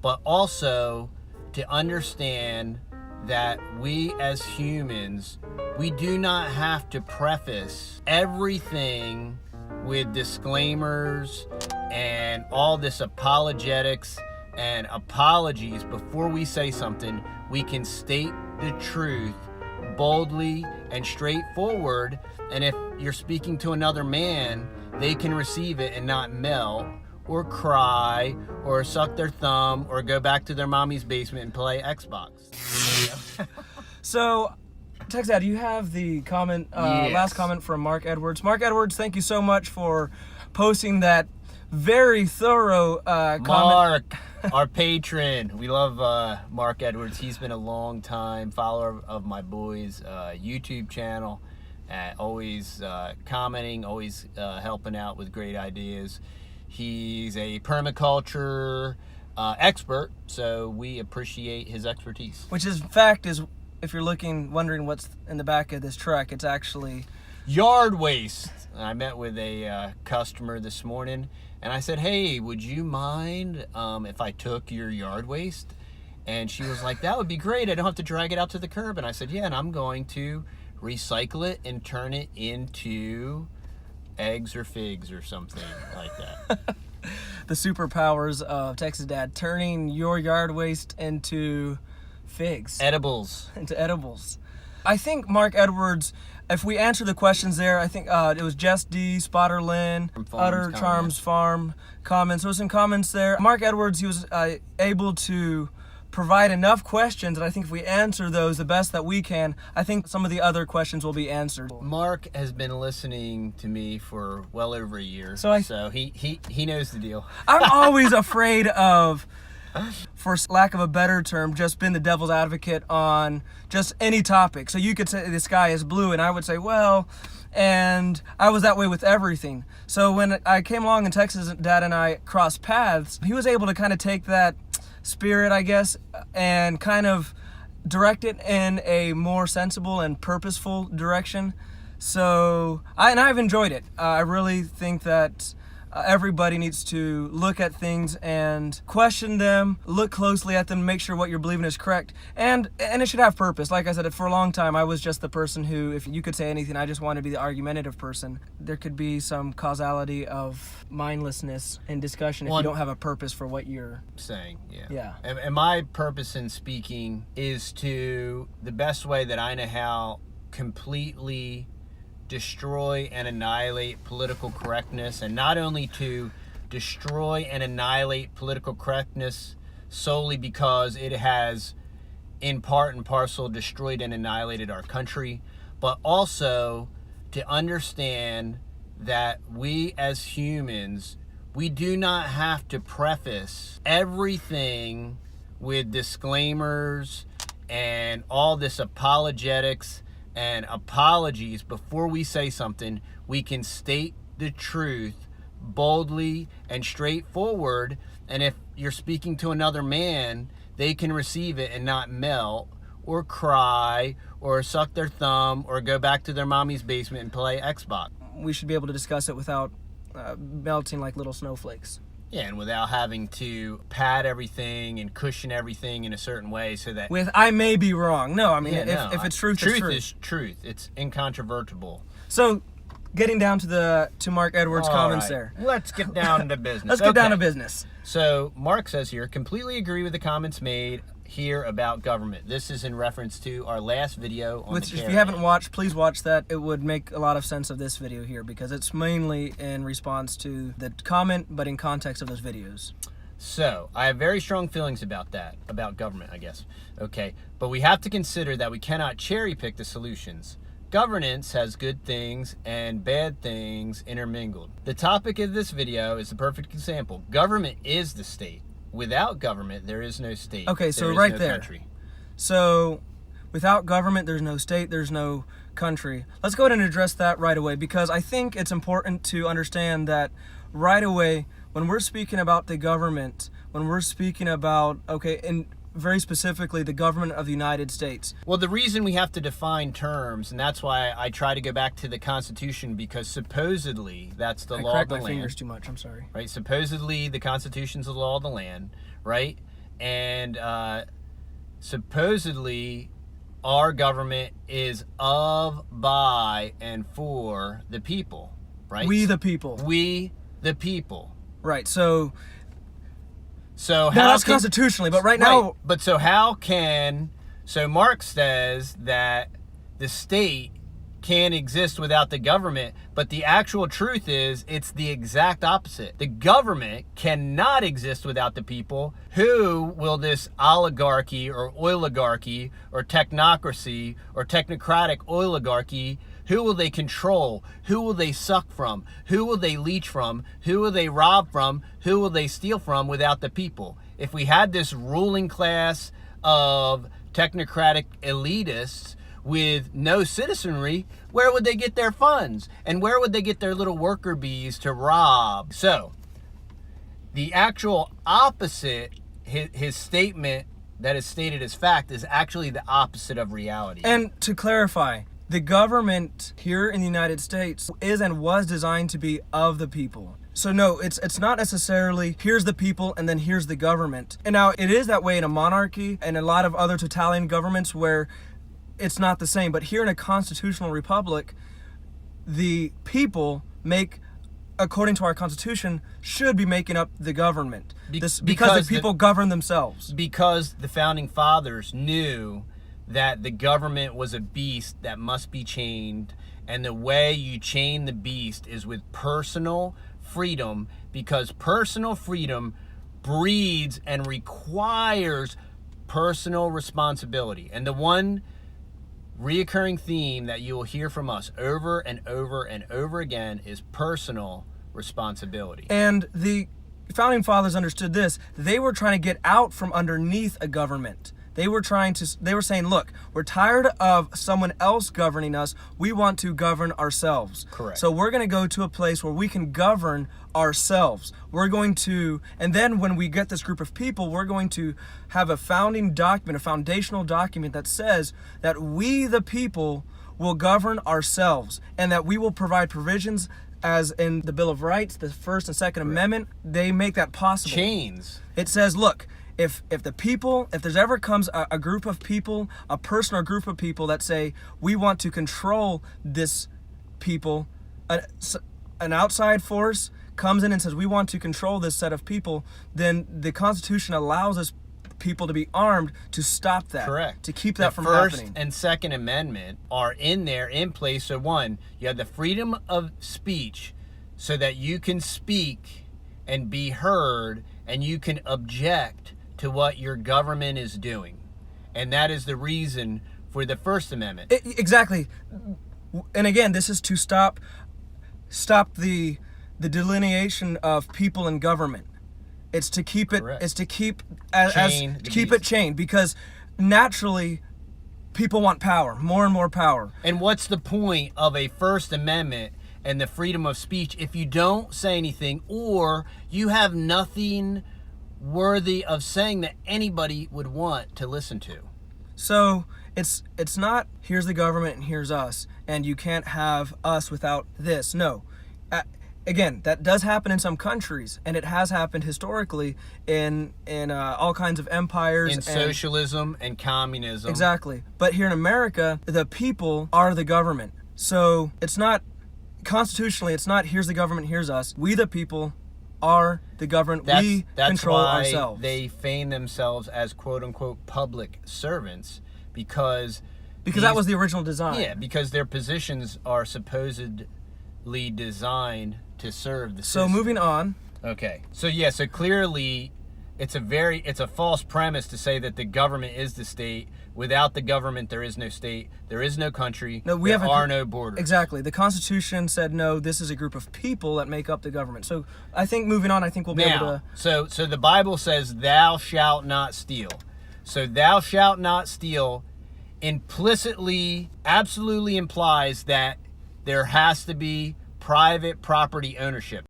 but also to understand that we as humans, we do not have to preface everything with disclaimers and all this apologetics and apologies. Before we say something, we can state the truth boldly and straightforward, and if you're speaking to another man, they can receive it and not melt or cry or suck their thumb or go back to their mommy's basement and play Xbox. So, Texas, do you have the comment, Yes. last comment from Mark Edwards? Mark Edwards, thank you so much for posting that very thorough comment. Mark, our patron. We love Mark Edwards. He's been a long time follower of my boys' YouTube channel. Always commenting, always helping out with great ideas. He's a permaculture expert, so we appreciate his expertise. Which is, in fact, is, if you're wondering what's in the back of this truck, it's actually Yard waste. I met with a customer this morning, and I said, hey, would you mind if I took your yard waste? And she was like, that would be great. I don't have to drag it out to the curb. And I said, yeah, and I'm going to recycle it and turn it into eggs or figs or something like that. the superpowers of Texas Dad, turning your yard waste into figs. Edibles. Into edibles. I think Mark Edwards, if we answer the questions there, I think it was Jess D, Spotter Lynn, Utter Charms Farm comments. There was some comments there. Mark Edwards, he was able to provide enough questions, and I think if we answer those the best that we can, I think some of the other questions will be answered. Mark has been listening to me for well over a year, so he knows the deal. I'm always afraid of, for lack of a better term, just being the devil's advocate on just any topic. So you could say the sky is blue, and I would say, well, and I was that way with everything. So when I came along in Texas, Dad and I crossed paths, he was able to kind of take that spirit, I guess, and kind of direct it in a more sensible and purposeful direction. So I've enjoyed it. I really think that everybody needs to look at things and question them, look closely at them, make sure what you're believing is correct, and it should have purpose. Like I said, for a long time I was just the person who, if you could say anything, I just wanted to be the argumentative person. There could be some causality of mindlessness in discussion if you don't have a purpose for what you're saying. Yeah. And my purpose in speaking is to, the best way that I know how, completely destroy and annihilate political correctness, and not only to destroy and annihilate political correctness solely because it has in part and parcel destroyed and annihilated our country, but also to understand that we as humans, we do not have to preface everything with disclaimers and all this apologetics and apologies. Before we say something, we can state the truth boldly and straightforward, and if you're speaking to another man, they can receive it and not melt or cry or suck their thumb or go back to their mommy's basement and play Xbox. We should be able to discuss it without melting like little snowflakes. Yeah, and without having to pad everything and cushion everything in a certain way so that... With, I may be wrong. No, I mean, if it's truth, it's truth. Truth is truth. It's incontrovertible. So, getting down to Mark Edwards' comments there. Let's get down to business. Let's get down to business. So, Mark says here, completely agree with the comments made here about government. This is in reference to our last video on Which, if you haven't watched, please watch that. It would make a lot of sense of this video here because it's mainly in response to the comment, but in context of those videos. So, I have very strong feelings about that, about government, I guess. Okay, but we have to consider that we cannot cherry pick the solutions. Governance has good things and bad things intermingled. The topic of this video is the perfect example. Government is the state. Without government, there is no state. Okay, so there is right no there. Country. So, without government, there's no state, there's no country. Let's go ahead and address that right away because I think it's important to understand that right away, when we're speaking about the government, when we're speaking about, okay, and very specifically the government of the United States. Well, the reason we have to define terms, and that's why I try to go back to the Constitution, because supposedly that's the law of the land. I cracked my fingers too much, I'm sorry. Right? Supposedly the Constitution's the law of the land, right? and supposedly our government is of, by, and for the people, right? We the people. We the people. Right. So So now how that's can, constitutionally, but right right, now, but so how can, so Marx says that the state can exist without the government, but the actual truth is it's the exact opposite. The government cannot exist without the people. Who will this oligarchy or oligarchy or technocracy or technocratic oligarchy, who will they control? Who will they suck from? Who will they leech from? Who will they rob from? Who will they steal from without the people? If we had this ruling class of technocratic elitists with no citizenry, where would they get their funds? And where would they get their little worker bees to rob? So, the actual opposite, his statement that is stated as fact, is actually the opposite of reality. and to clarify, the government here in the United States is and was designed to be of the people. So no, it's not necessarily here's the people and then here's the government. And now it is that way in a monarchy and a lot of other totalitarian governments where it's not the same. But here in a constitutional republic, the people make, according to our constitution, should be making up the government. Because the people govern themselves. Because the founding fathers knew that the government was a beast that must be chained, and the way you chain the beast is with personal freedom, because personal freedom breeds and requires personal responsibility. And the one reoccurring theme that you will hear from us over and over and over again is personal responsibility. And the founding fathers understood this. They were trying to get out from underneath a government. They were saying, look, we're tired of someone else governing us. We want to govern ourselves. Correct. So we're going to go to a place where we can govern ourselves. We're going to, and then when we get this group of people, we're going to have a founding document, a foundational document that says that we, the people, will govern ourselves, and that we will provide provisions as in the Bill of Rights, the First and Second Amendment. They make that possible. Chains. It says, look, if there's ever comes a group of people, a person or group of people that say, we want to control this people, an outside force comes in and says, we want to control this set of people, then the Constitution allows us people to be armed to stop that. Correct. To keep that from First happening. and Second Amendment are in there, in place. So one, you have the freedom of speech so that you can speak and be heard, and you can object to what your government is doing. And that is the reason for the First Amendment. Exactly. And again, this is to stop the delineation of people and government. It's to keep it. Correct. It's to keep Chain it chained, because naturally, people want power, more and more power. And what's the point of a First Amendment and the freedom of speech if you don't say anything, or you have nothing worthy of saying that anybody would want to listen to? So it's not here's the government and here's us, and you can't have us without this. No. Again, that does happen in some countries, and it has happened historically in all kinds of empires. In socialism and communism. Exactly. But here in America, the people are the government. So it's not, constitutionally, it's not here's the government, here's us. We the people are the government. We control ourselves. They feign themselves as quote-unquote public servants because that was the original design. Yeah, because their positions are supposedly designed to serve the So system. moving on. Okay. So clearly it's a false premise to say that the government is the state. Without the government, there is no state, there is no country, there are no borders. Exactly. The Constitution said, no, this is a group of people that make up the government. So I think moving on, I think we'll be able to... So the Bible says, thou shalt not steal. So thou shalt not steal implicitly, absolutely implies that there has to be private property ownership.